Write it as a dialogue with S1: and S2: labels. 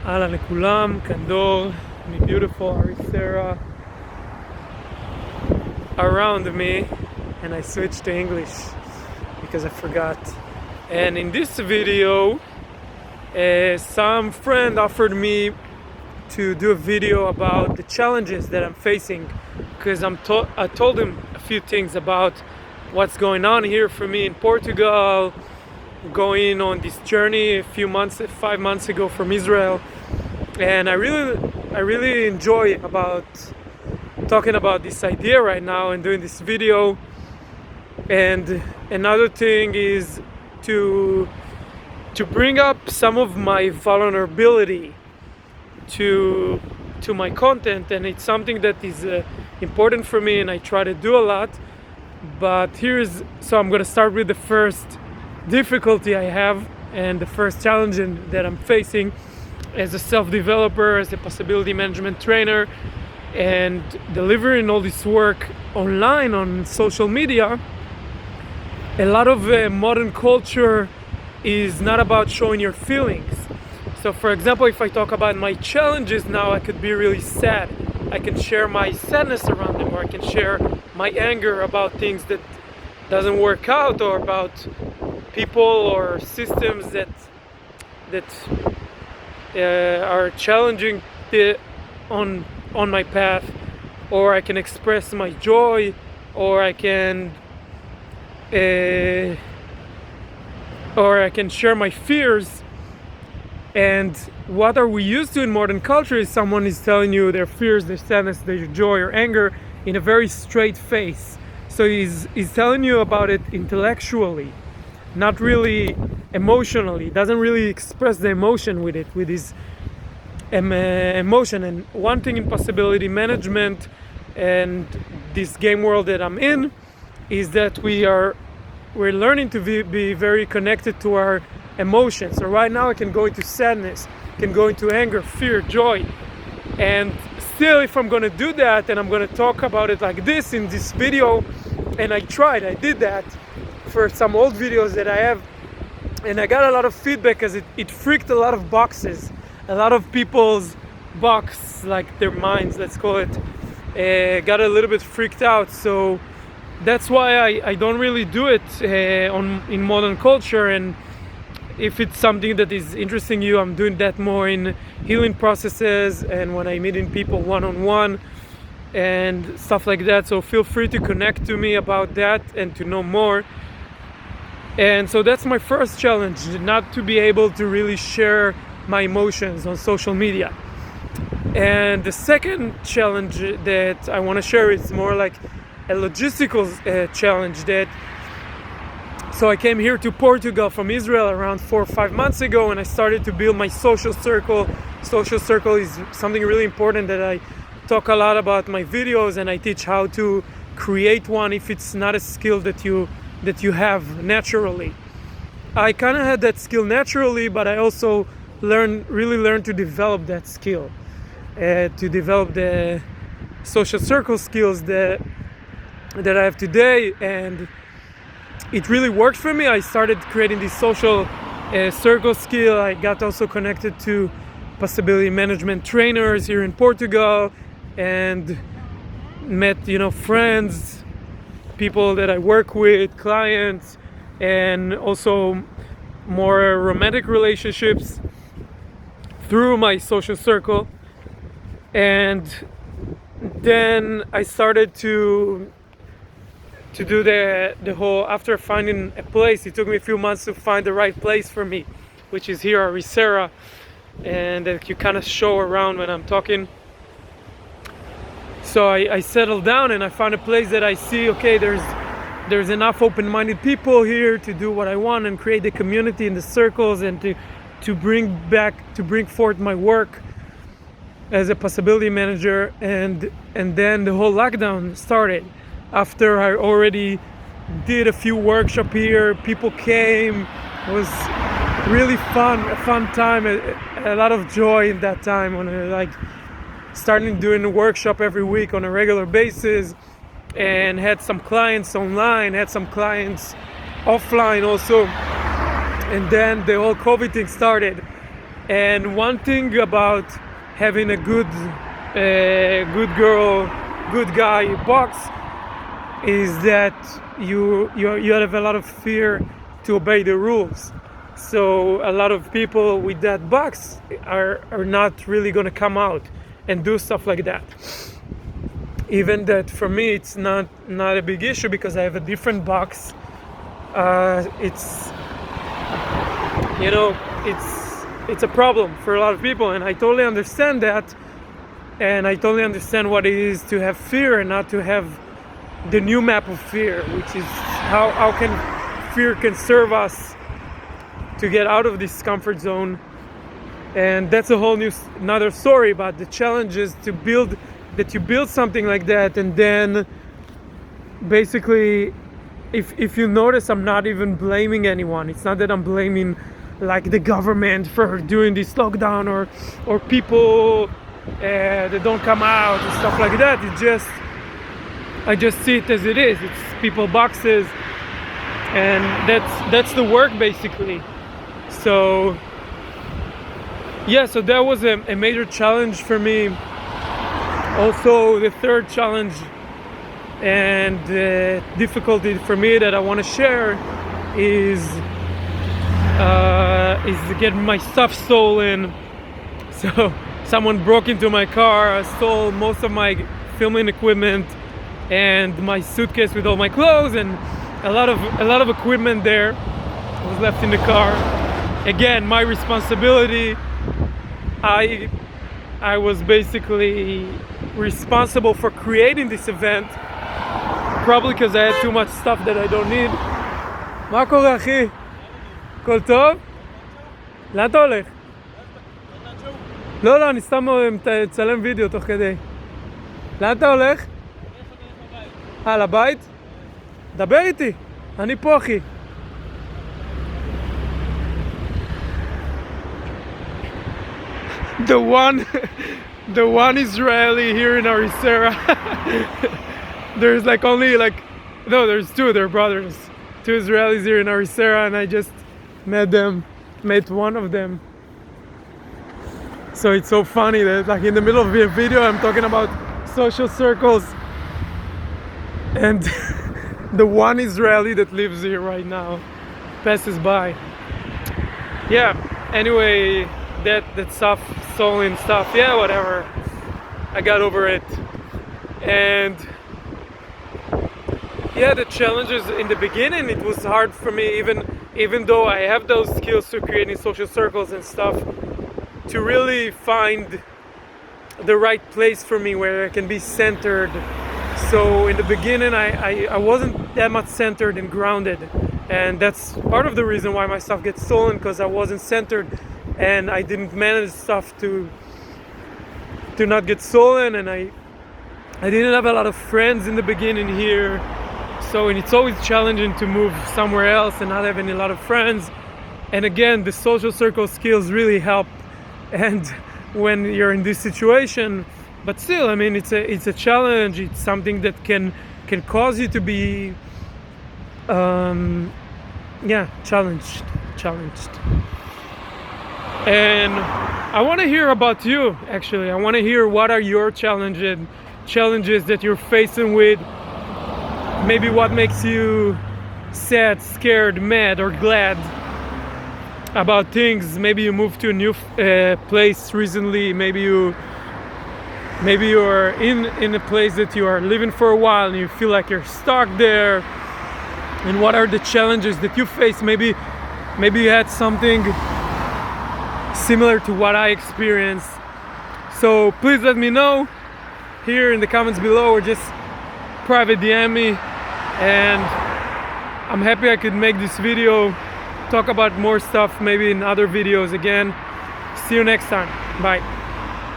S1: אהלן לכולם, כאן דור מ-beautiful Arizona around me, and I switched to English because I forgot. And in this video, some friend offered me to do a video about the challenges that I'm facing, because I told him a few things about what's going on here for me in Portugal, going on this journey 5 months ago from Israel. And I really enjoy about talking about this idea right now and doing this video. And another thing is to bring up some of my vulnerability to my content, and it's something that is important for me and I try to do a lot. But so I'm gonna start with the first difficulty I have and the first challenge that I'm facing as a self-developer, as a possibility management trainer, and delivering all this work online on social media. A lot of modern culture is not about showing your feelings. So for example, if I talk about my challenges now, I could be really sad. I can share my sadness around them, or I can share my anger about things that doesn't work out, or about people or systems that are challenging on my path. Or I can express my joy, or I can share my fears. And what are we used to in modern culture is someone is telling you their fears, their sadness, their joy or anger in a very straight face. So he's telling you about it intellectually, not really emotionally. Doesn't really express the emotion with his emotion. And one thing in possibility management and this game world that I'm in is that we're learning to be very connected to our emotions. So right now I can go into sadness, can go into anger, fear, joy, and still, if I'm going to do that and I'm going to talk about it like this in this video, and I did that for some old videos that I have, and I got a lot of feedback because it freaked a lot of boxes, a lot of people's box, like their minds, let's call it, got a little bit freaked out. So that's why I don't really do it in modern culture. And if it's something that is interesting you, I'm doing that more in healing processes and when I'm meeting people one-on-one and stuff like that. So feel free to connect to me about that and to know more. And so that's my first challenge, not to be able to really share my emotions on social media. And the second challenge that I want to share is more like a logistical challenge. So I came here to Portugal from Israel around 4 or 5 months ago, and I started to build my social circle. Social circle is something really important that I talk a lot about in my videos, and I teach how to create one if it's not a skill that you have naturally. I kind of had that skill naturally, but I also really learned to develop that skill, to develop the social circle skills that I have today. And it really worked for me. I started creating this social circle skill. I got also connected to possibility management trainers here in Portugal and met, friends, people that I work with, clients, and also more romantic relationships through my social circle. And then I started to do the whole, after finding a place, it took me a few months to find the right place for me, which is here, Arizona, and that you kind of show around when I'm talking. So I settled down and I found a place that I see, okay, there's enough open-minded people here to do what I want and create the community in the circles, and to bring forth my work as a possibility manager. And then the whole lockdown started. After I already did a few workshops here, people came. It was really a fun time, a lot of joy in that time when I started doing a workshop every week on a regular basis, and had some clients online, had some clients offline also. And then the whole COVID thing started, And one thing about having a good girl, good guy box is that you have a lot of fear to obey the rules. So a lot of people with that box are not really going to come out and do stuff like that. Even that for me it's not a big issue because I have a different box. It's a problem for a lot of people, and I totally understand that, and I totally understand what it is to have fear and not to have the new map of fear, which is how can fear can serve us to get out of this comfort zone. And that's a whole another story about the challenges to build something like that. And then basically, if you notice, I'm not even blaming anyone. It's not that I'm blaming like the government for doing this lockdown or people that don't come out and stuff like that. I just see it as it is. It's people boxes, and that's the work basically. So yeah, so that was a major challenge for me. Also, the third challenge and difficulty for me that I want to share is getting my stuff stolen. So someone broke into my car, stole most of my filming equipment and my suitcase with all my clothes, and a lot of equipment there was left in the car. Again, my responsibility. I was basically responsible for creating this event, probably because I had too much stuff that I don't need. מה קורה, אחי? הכל טוב? לאן אתה הולך? לא, אני סתם מצלם וידאו תוך כדי. לאן אתה הולך? לבית? דבר איתי, אני פה, אחי. The one Israeli here in Arisera. There's there's two, they're brothers. Two Israelis here in Arisera, and I just met one of them. So it's so funny that like in the middle of the video I'm talking about social circles, and the one Israeli that lives here right now passes by. Yeah, anyway, that stuff, stolen stuff, yeah, whatever, I got over it. And yeah, the challenges in the beginning, it was hard for me, even though I have those skills to creating social circles and stuff, to really find the right place for me where I can be centered. So in the beginning I wasn't that much centered and grounded, and that's part of the reason why my stuff gets stolen, because I wasn't centered and I didn't manage stuff to not get stolen. And I didn't have a lot of friends in the beginning here, so it's always challenging to move somewhere else and not having a lot of friends. And again, the social circle skills really help, and when you're in this situation. But still, I mean, it's a challenge. It's something that can cause you to be challenged. And I want to hear about you, actually. I want to hear what are your challenges that you're facing with. Maybe what makes you sad, scared, mad, or glad about things. Maybe you moved to a new place recently. Maybe you're in a place that you are living for a while and you feel like you're stuck there. And what are the challenges that you face? Maybe you had something similar to what I experienced. So please let me know here in the comments below, or just private DM me, and I'm happy I could make this video, talk about more stuff maybe in other videos again. See you next time. Bye.